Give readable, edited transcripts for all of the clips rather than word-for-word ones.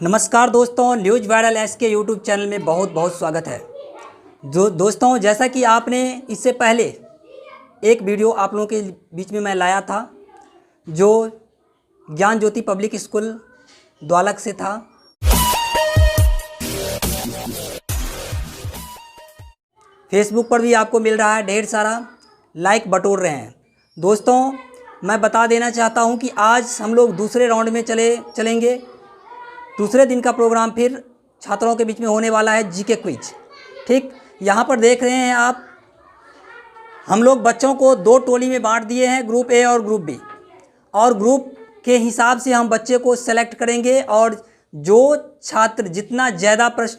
नमस्कार दोस्तों, news viral S के यूट्यूब चैनल में बहुत बहुत स्वागत है। दोस्तों, जैसा कि आपने इससे पहले एक वीडियो आप लोगों के बीच में मैं लाया था जो ज्ञान ज्योति पब्लिक स्कूल द्वालक से था। फेसबुक पर भी आपको मिल रहा है, ढेर सारा लाइक बटोर रहे हैं। दोस्तों, मैं बता देना चाहता हूं कि आज हम लोग दूसरे राउंड में चलेंगे। दूसरे दिन का प्रोग्राम फिर छात्रों के बीच में होने वाला है जीके क्विज। ठीक, यहाँ पर देख रहे हैं आप, हम लोग बच्चों को दो टोली में बांट दिए हैं, ग्रुप ए और ग्रुप बी। और ग्रुप के हिसाब से हम बच्चे को सेलेक्ट करेंगे और जो छात्र जितना ज़्यादा प्रश्न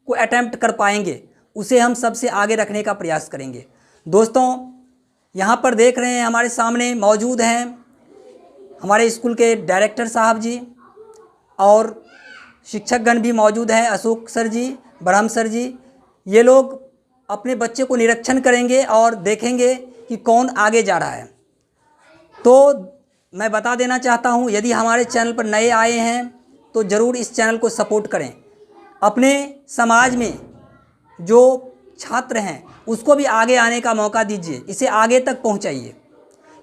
को अटैम्प्ट कर पाएंगे उसे हम सबसे आगे रखने का प्रयास करेंगे। दोस्तों, यहाँ पर देख रहे हैं हमारे सामने मौजूद हैं हमारे स्कूल के डायरेक्टर साहब जी और शिक्षकगण भी मौजूद हैं, अशोक सर जी, ब्रह्म सर जी। ये लोग अपने बच्चे को निरीक्षण करेंगे और देखेंगे कि कौन आगे जा रहा है। तो मैं बता देना चाहता हूँ, यदि हमारे चैनल पर नए आए हैं तो ज़रूर इस चैनल को सपोर्ट करें। अपने समाज में जो छात्र हैं उसको भी आगे आने का मौका दीजिए, इसे आगे तक पहुँचाइए।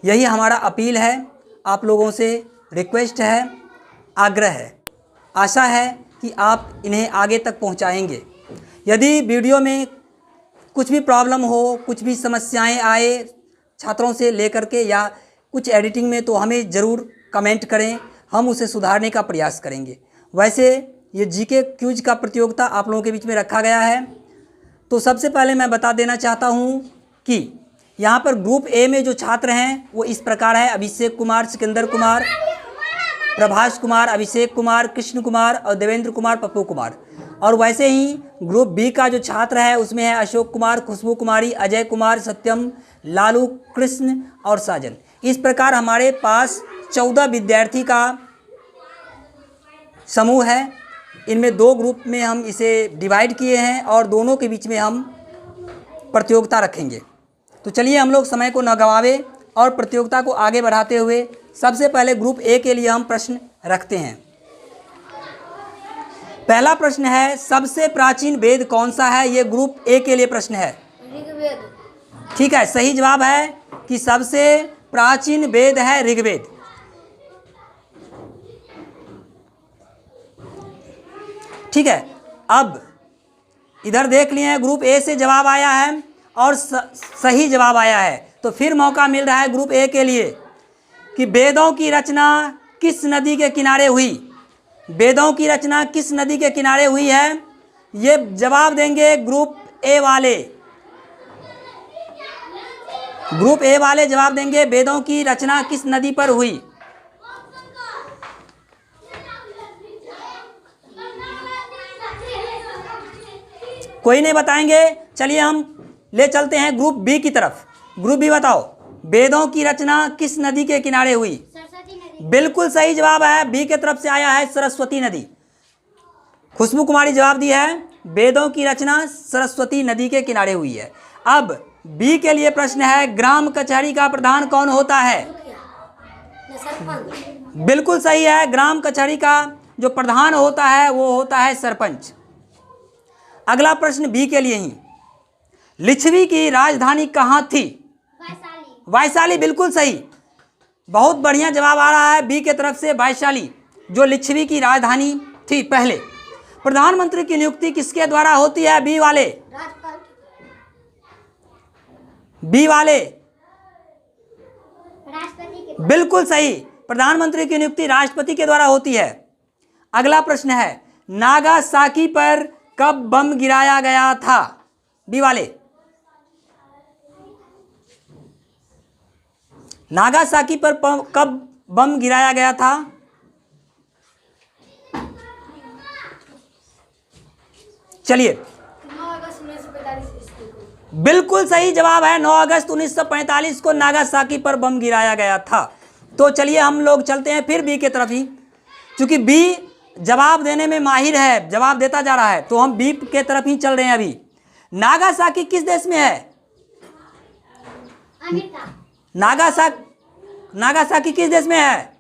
यही हमारा अपील है, आप लोगों से रिक्वेस्ट है, आग्रह है। आशा है कि आप इन्हें आगे तक पहुंचाएंगे। यदि वीडियो में कुछ भी प्रॉब्लम हो, कुछ भी समस्याएं आए छात्रों से लेकर के या कुछ एडिटिंग में, तो हमें ज़रूर कमेंट करें, हम उसे सुधारने का प्रयास करेंगे। वैसे ये जीके क्विज का प्रतियोगिता आप लोगों के बीच में रखा गया है। तो सबसे पहले मैं बता देना चाहता हूँ कि यहाँ पर ग्रुप ए में जो छात्र हैं वो इस प्रकार है: अभिषेक कुमार, सिकंदर कुमार, प्रभाष कुमार, अभिषेक कुमार, कृष्ण कुमार और देवेंद्र कुमार, पप्पू कुमार। और वैसे ही ग्रुप बी का जो छात्र है उसमें है अशोक कुमार, खुशबू कुमारी, अजय कुमार, सत्यम, लालू, कृष्ण और साजन। इस प्रकार हमारे पास 14 विद्यार्थी का समूह है। इनमें दो ग्रुप में हम इसे डिवाइड किए हैं और दोनों के बीच में हम प्रतियोगिता रखेंगे। तो चलिए हम लोग समय को न गंवावे और प्रतियोगिता को आगे बढ़ाते हुए सबसे पहले ग्रुप ए के लिए हम प्रश्न रखते हैं। पहला प्रश्न है, सबसे प्राचीन वेद कौन सा है? ये ग्रुप ए के लिए प्रश्न है। ऋग्वेद। ठीक है, सही जवाब है कि सबसे प्राचीन वेद है ऋग्वेद। ठीक है, अब इधर देख लिए हैं, ग्रुप ए से जवाब आया है और सही जवाब आया है। तो फिर मौका मिल रहा है ग्रुप ए के लिए कि वेदों की रचना किस नदी के किनारे हुई? वेदों की रचना किस नदी के किनारे हुई है? ये जवाब देंगे ग्रुप ए वाले। ग्रुप ए वाले जवाब देंगे वेदों की रचना किस नदी पर हुई। कोई नहीं बताएंगे। चलिए हम ले चलते हैं ग्रुप बी की तरफ। ग्रुप बी बताओ, वेदों की रचना किस नदी के किनारे हुई? सरस्वती नदी। बिल्कुल सही जवाब है, बी के तरफ से आया है सरस्वती नदी। खुशबू कुमारी जवाब दी है, वेदों की रचना सरस्वती नदी के किनारे हुई है। अब बी के लिए प्रश्न है, ग्राम कचहरी का प्रधान कौन होता है? बिल्कुल सही है, ग्राम कचहरी का जो प्रधान होता है वो होता है सरपंच। अगला प्रश्न बी के लिए ही, लिच्छवी की राजधानी कहाँ थी? वैशाली। बिल्कुल सही, बहुत बढ़िया जवाब आ रहा है बी के तरफ से, वैशाली जो लिच्छवी की राजधानी थी पहले। प्रधानमंत्री की नियुक्ति किसके द्वारा होती है? बी वाले। बी वाले बिल्कुल सही, प्रधानमंत्री की नियुक्ति राष्ट्रपति के द्वारा होती है। अगला प्रश्न है, नागासाकी पर कब बम गिराया गया था? बी वाले। नागासाकी पर कब बम गिराया गया था? चलिए, 9 अगस्त 1945 बिल्कुल सही जवाब है, 9 अगस्त 1945 को नागासाकी पर बम गिराया गया था। तो चलिए हम लोग चलते हैं फिर बी के तरफ ही, क्योंकि बी जवाब देने में माहिर है, जवाब देता जा रहा है, तो हम बी के तरफ ही चल रहे हैं अभी। नागासाकी किस देश में है? नागासाकी किस देश में है?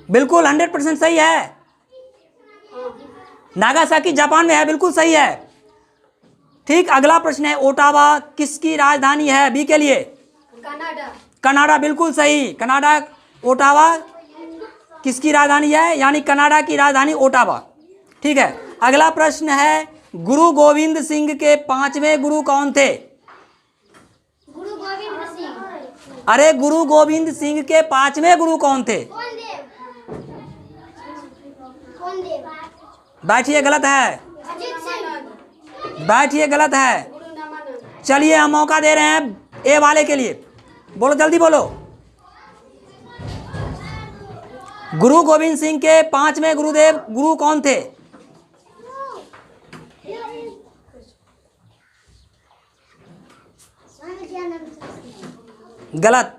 बिल्कुल 100% सही है। नागासाकी जापान में है, बिल्कुल सही है। ठीक, अगला प्रश्न है, ओटावा किसकी राजधानी है? बी के लिए कनाडा। कनाडा, बिल्कुल सही। कनाडा, ओटावा किसकी राजधानी है? यानी कनाडा की राजधानी ओटावा। ठीक है, अगला प्रश्न है, गुरु गोविंद सिंह के 5वें गुरु कौन थे? गुरु गोविंद सिंह। अरे गुरु गोविंद सिंह के 5वें गुरु कौन थे? कौन देव? कौन देव? बैठिए, गलत है। अजीत सिंह। बैठिए, गलत है। गुरु नामानंद। चलिए हम मौका दे रहे हैं ए वाले के लिए, बोलो जल्दी बोलो। गुरु गोविंद सिंह के 5वें गुरुदेव गुरु कौन थे? गलत।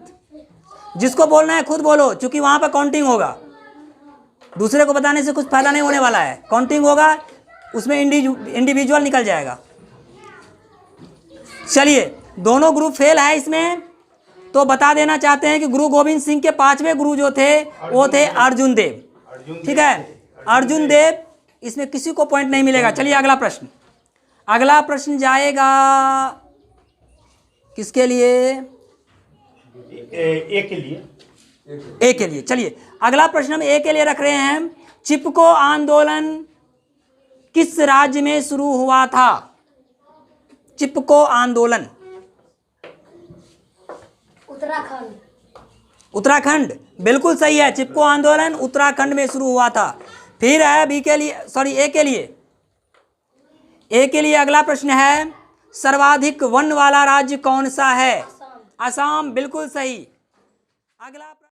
जिसको बोलना है खुद बोलो, क्योंकि वहां पर काउंटिंग होगा। दूसरे को बताने से कुछ फायदा नहीं होने वाला है। काउंटिंग होगा, उसमें इंडिविजुअल निकल जाएगा। चलिए, दोनों ग्रुप फेल है इसमें, तो बता देना चाहते हैं कि गुरु गोविंद सिंह के 5वें गुरु जो थे वो थे अर्जुन देव। ठीक है, अर्जुन देव। इसमें किसी को पॉइंट नहीं मिलेगा। चलिए अगला प्रश्न। अगला प्रश्न जाएगा किसके लिए? ए के लिए। ए के लिए। चलिए अगला प्रश्न हम ए के लिए रख रहे हैं। चिपको आंदोलन किस राज्य में शुरू हुआ था? चिपको आंदोलन। उत्तराखंड। उत्तराखंड, बिल्कुल सही है। चिपको आंदोलन उत्तराखंड में शुरू हुआ था। फिर है बी के लिए, सॉरी ए के लिए। ए के लिए अगला प्रश्न है, सर्वाधिक वन वाला राज्य कौन सा है? असम, बिल्कुल सही। अगला